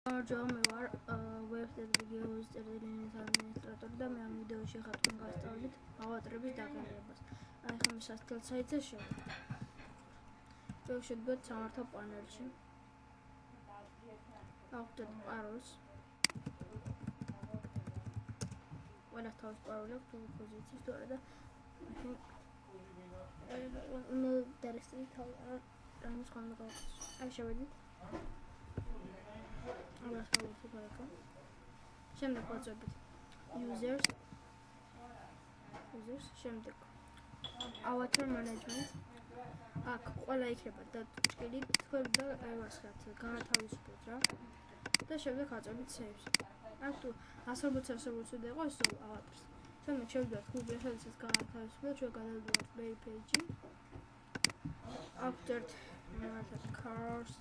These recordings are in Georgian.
გამარჯობა, მე ვარ ვებ-წერტილის ადმინისტრატორი და მე ამ ვიდეოში ხარ თქვენ გასწავლით ავატრების დაყენებას. აი ხომ სასტელ საიტზე შევიდეთ. შევშვიდეთ სამართო პანელში. ავხდეთ პაროლს. ყველა თავის პაროლი აქვს თუ პოზიციის თუ არა და უნდა დარესტრი ამის ხომ გაქვს. აი შევიდეთ. შემდეგ ვაწვევთ users შემდეგ avatar management აქ ყველა იქნება დაჭრილი თქვენ და ვასხათ განათავისუფლოთ რა და შემდეგ ვაწვევთ saves აქ თუ 140 და იყოს avatars შემდეგ შევიდეთ Google-ში სადაც განათავისუფლოთ ჩვენ გადავიდეთ main page-ში after cars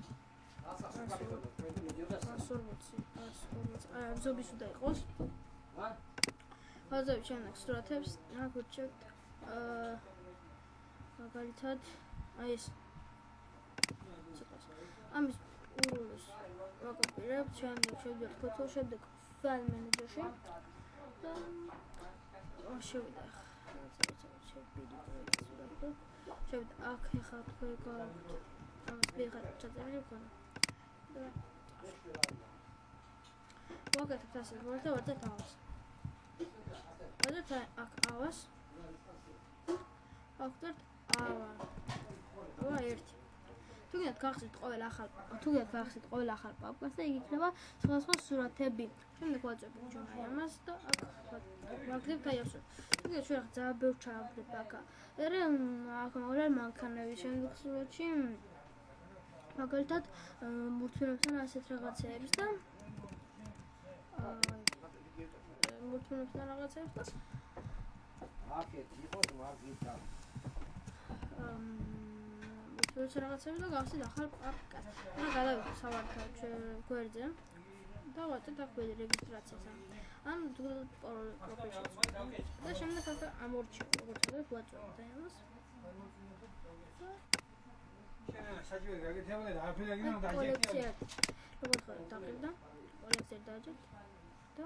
ზობის უნდა იყოს. ვაზავით შემდეგ სურათებს, აქ ვირჩევთ მაგალითად აი ეს ამის ურულოს ვაკოპირებთ, შემდეგ შევიდეთ ფოტოში, შემდეგ file manager-ში და შევიდეთ შევიდეთ აქ ახლა თქვენ გაქვთ ამას ვიღაც ჩაწერილი მქონდა ვაკეთებთ ასე ვარდეთ ავას ვარდეთ აქ ავას ავხდეთ ავა ერთი თუ გინდათ გახსნით ყოველ ახალ პაპკას და იგი იქნება სხვადასხვა სურათები შემდეგ ვაწვევთ ჩვენ აი ამას და აქ ვაკეთებთ აი ასე თუ გინდათ ჩვენ ახლა ძალიან ბევრ ჩავაგდებ აქ აქ მოგერ მანქანების შემდეგ სურათში მაგალითად მურთულობთან ასეთ რაღაცეებს და მურთულობთან რაღაცეებს და აქეთ იყოს მაგითა მურთულობთან რაღაცეებს და გავხსნით ახალ პაპკას და გადავიდეთ სამართალ გვერდზე და ვაწვევთ აქ რეგისტრაციას ან პროფილში და შემდეგ აქ ამორჩევ როგორც ვთქვით ვაწვევთ აი ამას საჭირო გაგეთებოდი და არაფერი აგინო დააჭერია. როგორც ხო დაყიდა, კოლექციად დააჭერთ და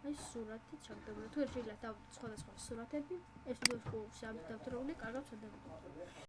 აი სურათი ჩაგდებოდა. თუ შეიძლება დავდოთ სხვადასხვა სურათები, ეს ვიდეოს კურსი ამ დაფთრებული კარგად ჩადდება.